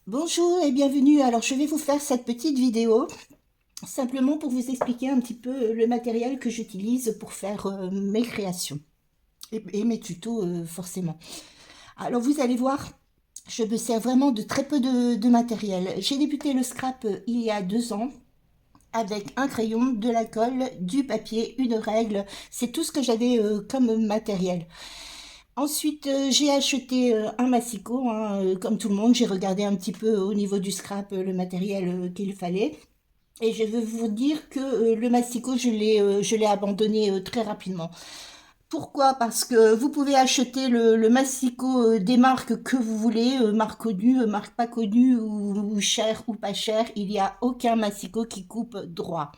Bonjour et bienvenue. Alors je vais vous faire cette petite vidéo simplement pour vous expliquer un petit peu le matériel que j'utilise pour faire mes créations et mes tutos forcément. Alors vous allez voir, je me sers vraiment de très peu de matériel. J'ai débuté le scrap il y a 2 ans avec un crayon, de la colle, du papier, une règle. C'est tout ce que j'avais comme matériel. Ensuite, j'ai acheté un massicot, hein, comme tout le monde. J'ai regardé un petit peu au niveau du scrap le matériel qu'il fallait. Et je veux vous dire que le massicot, je l'ai abandonné très rapidement. Pourquoi? Parce que vous pouvez acheter le massicot des marques que vous voulez, marques connues, marques pas connues, ou chères ou pas chères. Il n'y a aucun massicot qui coupe droit.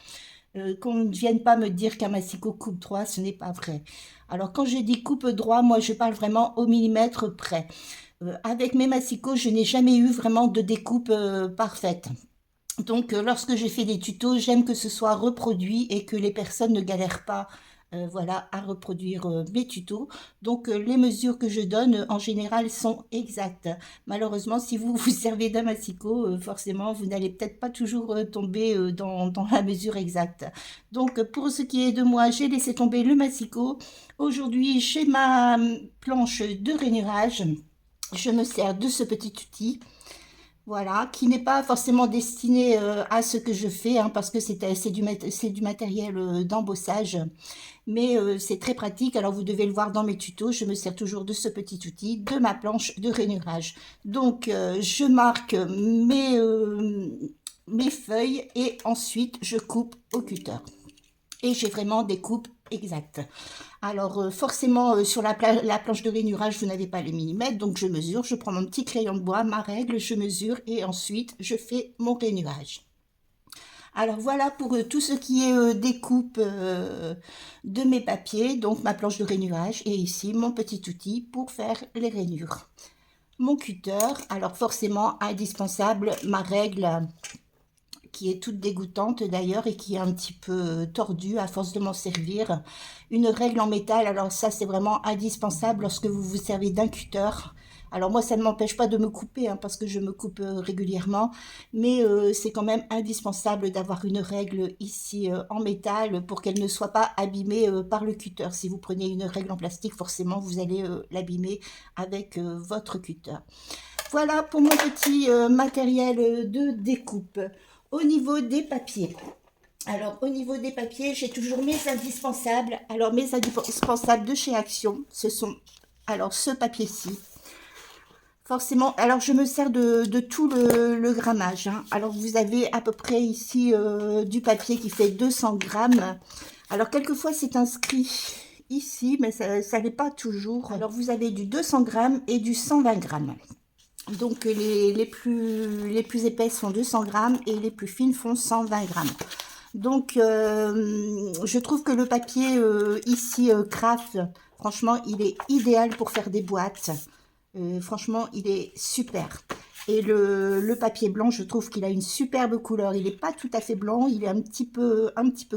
Qu'on ne vienne pas me dire qu'un massicot coupe droit, ce n'est pas vrai. Alors quand je dis coupe droit, moi je parle vraiment au millimètre près. Avec mes massicots, je n'ai jamais eu vraiment de découpe parfaite. Donc, lorsque je fais des tutos, j'aime que ce soit reproduit et que les personnes ne galèrent pas, voilà, à reproduire mes tutos. Donc, les mesures que je donne, en général, sont exactes. Malheureusement, si vous vous servez d'un massicot, forcément, vous n'allez peut-être pas toujours tomber dans la mesure exacte. Donc, pour ce qui est de moi, j'ai laissé tomber le massicot. Aujourd'hui, chez ma planche de rainurage, je me sers de ce petit outil. Voilà, qui n'est pas forcément destiné à ce que je fais, hein, parce que c'est du matériel d'embossage, mais c'est très pratique. Alors vous devez le voir dans mes tutos, je me sers toujours de ce petit outil, de ma planche de rainurage. Donc je marque mes feuilles et ensuite je coupe au cutter. Et j'ai vraiment des coupes exactes. Alors forcément sur la planche de rainurage vous n'avez pas les millimètres, donc je mesure, je prends mon petit crayon de bois, ma règle, je mesure et ensuite je fais mon rainurage. Alors voilà pour tout ce qui est découpe de mes papiers, donc ma planche de rainurage et ici mon petit outil pour faire les rainures. Mon cutter, alors forcément indispensable, ma règle qui est toute dégoûtante d'ailleurs et qui est un petit peu tordue à force de m'en servir. Une règle en métal, alors ça c'est vraiment indispensable lorsque vous vous servez d'un cutter. Alors moi ça ne m'empêche pas de me couper hein, parce que je me coupe régulièrement, mais c'est quand même indispensable d'avoir une règle ici en métal pour qu'elle ne soit pas abîmée par le cutter. Si vous prenez une règle en plastique, forcément vous allez l'abîmer avec votre cutter. Voilà pour mon petit matériel de découpe. Au niveau des papiers, alors au niveau des papiers, j'ai toujours mes indispensables. Alors mes indispensables de chez Action, ce sont alors ce papier-ci. Forcément, alors je me sers de tout le grammage, hein. Alors vous avez à peu près ici du papier qui fait 200 grammes. Alors quelquefois c'est inscrit ici, mais ça n'est pas toujours. Alors vous avez du 200 grammes et du 120 grammes. Donc les plus épaisses font 200 grammes et les plus fines font 120 grammes. Donc je trouve que le papier ici Craft, franchement il est idéal pour faire des boîtes. Franchement il est super. Et le papier blanc, je trouve qu'il a une superbe couleur. Il n'est pas tout à fait blanc, il est un petit peu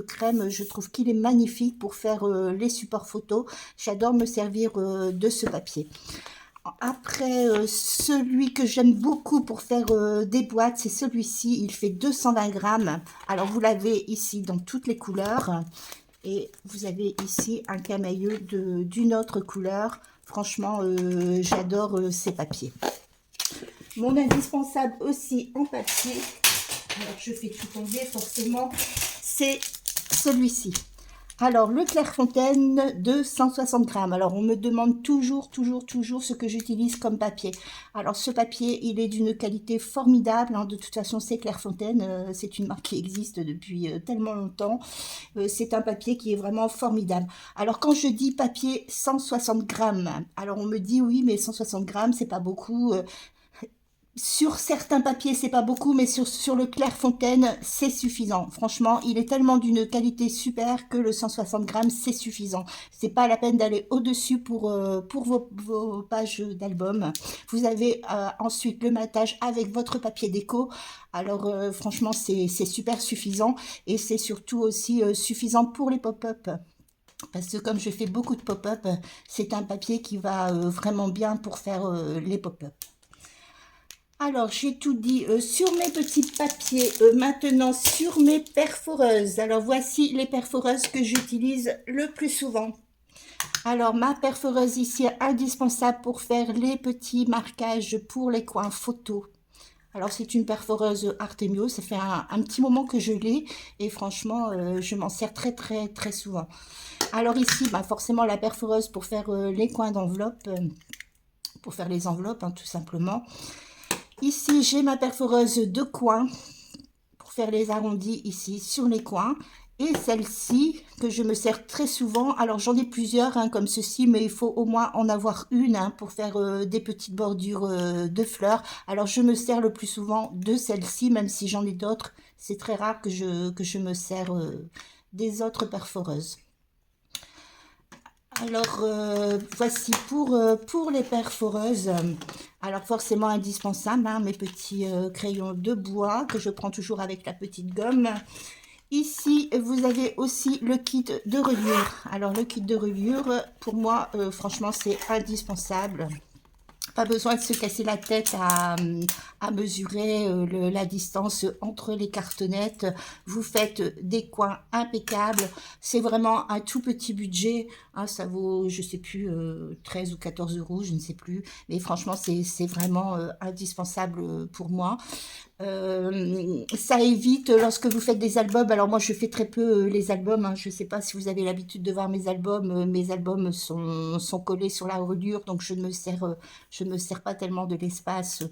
crème. Je trouve qu'il est magnifique pour faire les supports photos. J'adore me servir de ce papier. Après, celui que j'aime beaucoup pour faire des boîtes, c'est celui-ci. Il fait 220 grammes. Alors, vous l'avez ici dans toutes les couleurs. Et vous avez ici un camailleux d'une autre couleur. Franchement, j'adore ces papiers. Mon indispensable aussi en papier, alors je fais tout tomber forcément, c'est celui-ci. Alors, le Clairefontaine de 160 grammes. Alors, on me demande toujours ce que j'utilise comme papier. Alors, ce papier, il est d'une qualité formidable, hein. De toute façon, c'est Clairefontaine. C'est une marque qui existe depuis tellement longtemps. C'est un papier qui est vraiment formidable. Alors, quand je dis papier 160 grammes, alors on me dit oui, mais 160 grammes, c'est pas beaucoup. Sur certains papiers, c'est pas beaucoup, mais sur le Clairefontaine, c'est suffisant. Franchement, il est tellement d'une qualité super que le 160 grammes, c'est suffisant. C'est pas la peine d'aller au-dessus pour vos pages d'album. Vous avez ensuite le matage avec votre papier déco. Alors, franchement, c'est super suffisant. Et c'est surtout aussi suffisant pour les pop-up. Parce que comme je fais beaucoup de pop-up, c'est un papier qui va vraiment bien pour faire les pop-up. Alors, j'ai tout dit sur mes petits papiers. Maintenant, sur mes perforeuses. Alors, voici les perforeuses que j'utilise le plus souvent. Alors, ma perforeuse ici est indispensable pour faire les petits marquages pour les coins photos. Alors, c'est une perforeuse Artemio. Ça fait un petit moment que je l'ai et franchement, je m'en sers très, très, très souvent. Alors ici, bah, forcément, la perforeuse pour faire les coins d'enveloppe, pour faire les enveloppes, hein, tout simplement. Ici, j'ai ma perforeuse de coin pour faire les arrondis ici sur les coins. Et celle-ci, que je me sers très souvent. Alors, j'en ai plusieurs, hein, comme ceci, mais il faut au moins en avoir une hein, pour faire des petites bordures de fleurs. Alors, je me sers le plus souvent de celle-ci, même si j'en ai d'autres. C'est très rare que je me sers des autres perforeuses. Alors, voici pour les perforeuses. Alors, forcément indispensable, hein, mes petits crayons de bois que je prends toujours avec la petite gomme. Ici, vous avez aussi le kit de reliure. Alors, le kit de reliure, pour moi, franchement, c'est indispensable. Pas besoin de se casser la tête à mesurer la distance entre les cartonnettes. Vous faites des coins impeccables. C'est vraiment un tout petit budget. Hein, ça vaut, je sais plus, 13 ou 14 euros, je ne sais plus. Mais franchement, c'est vraiment indispensable pour moi. Ça évite lorsque vous faites des albums. Alors moi je fais très peu les albums, hein. Je ne sais pas si vous avez l'habitude de voir mes albums sont collés sur la reliure, donc je ne me sers pas tellement de l'espace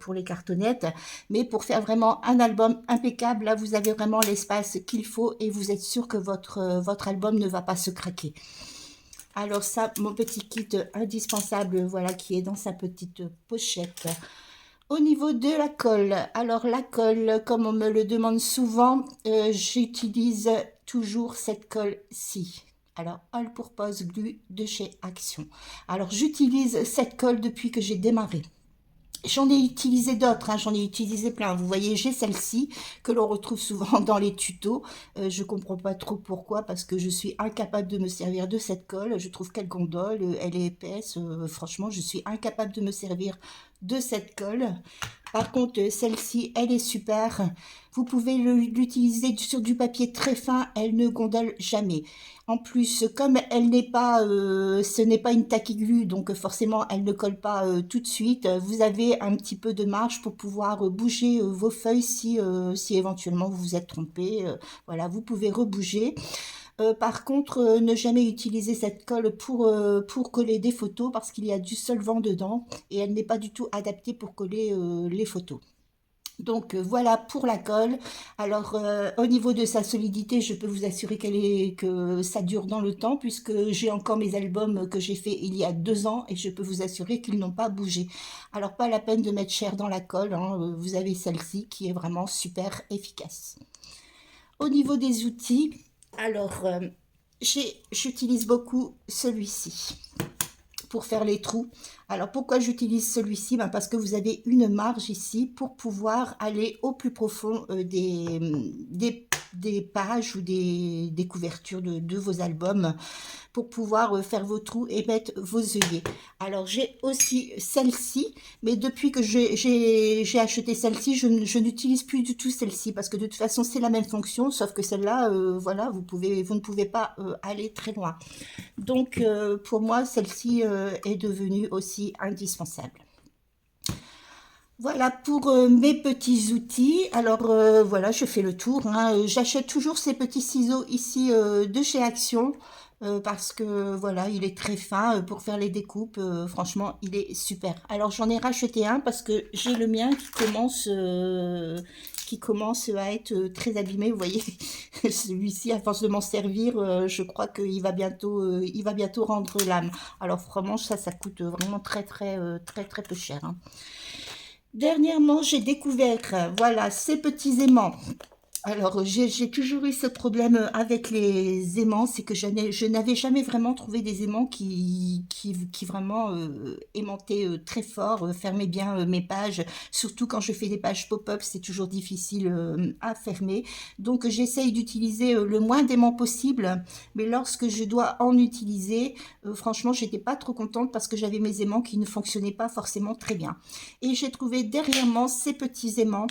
pour les cartonnettes, mais pour faire vraiment un album impeccable, là vous avez vraiment l'espace qu'il faut et vous êtes sûr que votre album ne va pas se craquer. Alors ça, mon petit kit indispensable, voilà, qui est dans sa petite pochette. Au niveau de la colle, alors la colle, comme on me le demande souvent, j'utilise toujours cette colle-ci. Alors, All Purpose Glue de chez Action. Alors, j'utilise cette colle depuis que j'ai démarré. J'en ai utilisé d'autres, hein, j'en ai utilisé plein. Vous voyez, j'ai celle-ci que l'on retrouve souvent dans les tutos. Je ne comprends pas trop pourquoi, parce que je suis incapable de me servir de cette colle. Je trouve qu'elle gondole, elle est épaisse. Franchement, je suis incapable de me servir de cette colle. Par contre, celle-ci, elle est super. Vous pouvez l'utiliser sur du papier très fin, elle ne gondole jamais. En plus, comme elle n'est pas, ce n'est pas une taquiglue, donc forcément, elle ne colle pas tout de suite. Vous avez un petit peu de marge pour pouvoir bouger vos feuilles si éventuellement vous vous êtes trompé. Voilà, vous pouvez rebouger. Par contre, ne jamais utiliser cette colle pour coller des photos parce qu'il y a du solvant dedans et elle n'est pas du tout adaptée pour coller les photos. Donc voilà pour la colle. Alors au niveau de sa solidité, je peux vous assurer que ça dure dans le temps puisque j'ai encore mes albums que j'ai fait il y a 2 ans et je peux vous assurer qu'ils n'ont pas bougé. Alors pas la peine de mettre cher dans la colle, hein. Vous avez celle-ci qui est vraiment super efficace. Au niveau des outils, alors j'utilise beaucoup celui-ci pour faire les trous. Alors pourquoi j'utilise celui-ci? Ben parce que vous avez une marge ici pour pouvoir aller au plus profond des pages ou des couvertures de vos albums pour pouvoir faire vos trous et mettre vos œillets. Alors j'ai aussi celle-ci, mais depuis que j'ai acheté celle-ci, je n'utilise plus du tout celle-ci parce que de toute façon c'est la même fonction, sauf que celle-là, voilà, vous ne pouvez pas aller très loin. Donc pour moi, celle-ci est devenue aussi indispensable. Voilà pour mes petits outils. Alors voilà, je fais le tour, hein. J'achète toujours ces petits ciseaux ici de chez Action parce que voilà, il est très fin pour faire les découpes. Franchement, il est super. Alors j'en ai racheté un parce que j'ai le mien qui commence à être très abîmé. Vous voyez, celui-ci, à force de m'en servir, je crois qu'il va bientôt rendre l'âme. Alors vraiment, ça coûte vraiment très peu cher, hein. Dernièrement, j'ai découvert, voilà, ces petits aimants. Alors, j'ai toujours eu ce problème avec les aimants, c'est que je n'avais jamais vraiment trouvé des aimants qui vraiment aimantaient très fort, fermaient bien mes pages. Surtout quand je fais des pages pop-up, c'est toujours difficile à fermer. Donc, j'essaye d'utiliser le moins d'aimants possible, mais lorsque je dois en utiliser, franchement, j'étais pas trop contente parce que j'avais mes aimants qui ne fonctionnaient pas forcément très bien. Et j'ai trouvé derrière ces petits aimants.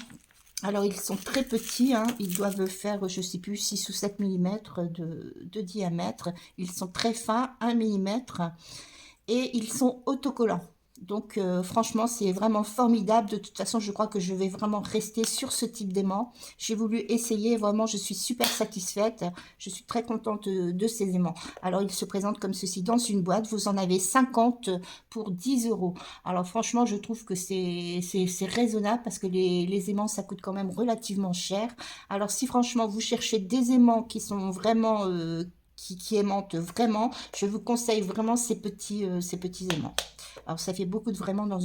Alors, ils sont très petits, hein. Ils doivent faire, je ne sais plus, 6 ou 7 millimètres de diamètre. Ils sont très fins, 1 millimètre, et ils sont autocollants. Donc, franchement, c'est vraiment formidable. De toute façon, je crois que je vais vraiment rester sur ce type d'aimant. J'ai voulu essayer, vraiment, je suis super satisfaite. Je suis très contente de ces aimants. Alors, ils se présentent comme ceci dans une boîte. Vous en avez 50 pour 10 euros. Alors, franchement, je trouve que c'est raisonnable parce que les aimants, ça coûte quand même relativement cher. Alors, si franchement, vous cherchez des aimants qui sont vraiment... qui aimantent vraiment, je vous conseille vraiment ces petits aimants. Alors, ça fait beaucoup de vraiment dans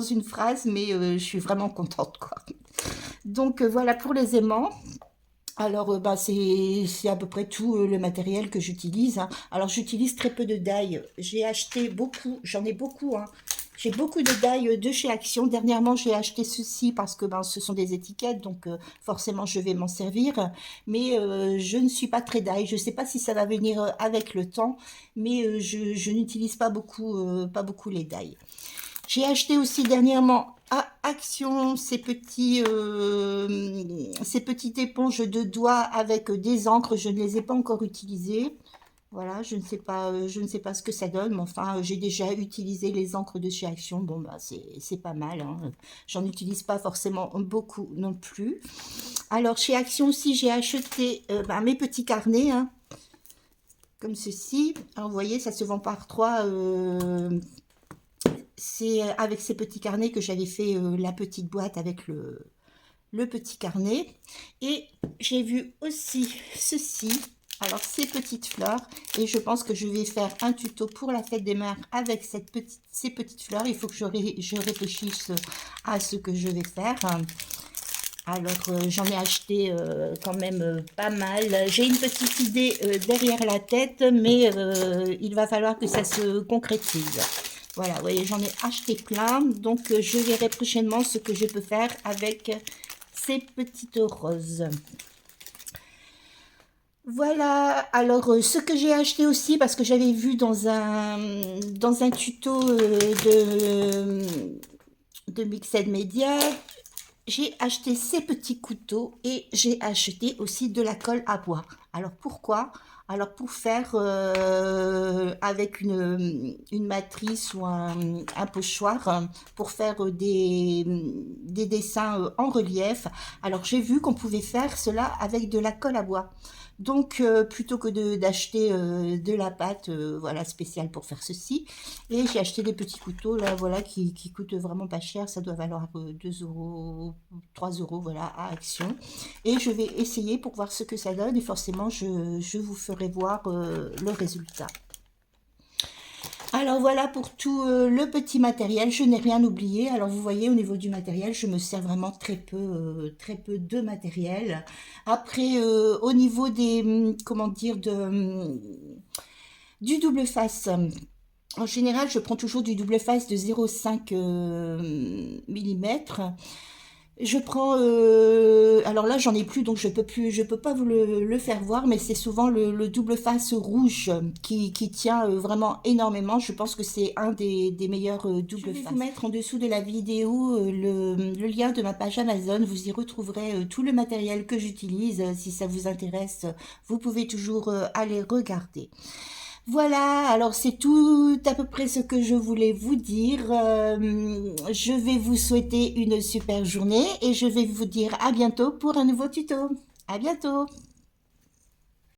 une phrase, mais je suis vraiment contente, quoi. Donc, voilà pour les aimants. Alors, bah, c'est à peu près tout le matériel que j'utilise, hein. Alors, j'utilise très peu de die. J'ai acheté beaucoup, j'en ai beaucoup, hein. J'ai beaucoup de die de chez Action. Dernièrement, j'ai acheté ceci parce que ben, ce sont des étiquettes, donc forcément, je vais m'en servir. Mais je ne suis pas très die. Je ne sais pas si ça va venir avec le temps, mais je n'utilise pas beaucoup les die. J'ai acheté aussi dernièrement à Action ces petites éponges de doigts avec des encres. Je ne les ai pas encore utilisées. Voilà, je ne sais pas ce que ça donne, mais enfin, j'ai déjà utilisé les encres de chez Action. Bon, bah, c'est pas mal, hein. J'en utilise pas forcément beaucoup non plus. Alors, chez Action aussi, j'ai acheté bah, mes petits carnets, hein, comme ceci. Alors, vous voyez, ça se vend par trois. C'est avec ces petits carnets que j'avais fait la petite boîte avec le petit carnet. Et j'ai vu aussi ceci. Alors, ces petites fleurs, et je pense que je vais faire un tuto pour la fête des mères avec ces petites fleurs. Il faut que je réfléchisse à ce que je vais faire. Alors, j'en ai acheté quand même pas mal. J'ai une petite idée derrière la tête, mais il va falloir que ça se concrétise. Voilà, vous voyez, j'en ai acheté plein. Donc, je verrai prochainement ce que je peux faire avec ces petites roses. Voilà, alors ce que j'ai acheté aussi, parce que j'avais vu dans un tuto de Mixed Media, j'ai acheté ces petits couteaux et j'ai acheté aussi de la colle à bois. Alors pourquoi? Alors pour faire avec une matrice ou un pochoir, pour faire des dessins en relief. Alors j'ai vu qu'on pouvait faire cela avec de la colle à bois. Donc plutôt que d'acheter de la pâte voilà, spéciale pour faire ceci, et j'ai acheté des petits couteaux là, voilà, qui coûtent vraiment pas cher. Ça doit valoir 2 euros, 3 euros, voilà, à Action. Et je vais essayer pour voir ce que ça donne. Et forcément, je vous ferai voir le résultat. Alors voilà pour tout le petit matériel. Je n'ai rien oublié. Alors vous voyez, au niveau du matériel, je me sers vraiment très peu de matériel. Après, au niveau des, comment dire, du double face. En général, je prends toujours du double face de 0,5 mm. Je prends, alors là j'en ai plus, donc je peux pas vous le faire voir, mais c'est souvent le double face rouge qui tient vraiment énormément. Je pense que c'est un des meilleurs double face. Je vais vous mettre en dessous de la vidéo le lien de ma page Amazon. Vous y retrouverez tout le matériel que j'utilise. Si ça vous intéresse, vous pouvez toujours aller regarder. Voilà, alors c'est tout à peu près ce que je voulais vous dire. Je vais vous souhaiter une super journée et je vais vous dire à bientôt pour un nouveau tuto. À bientôt!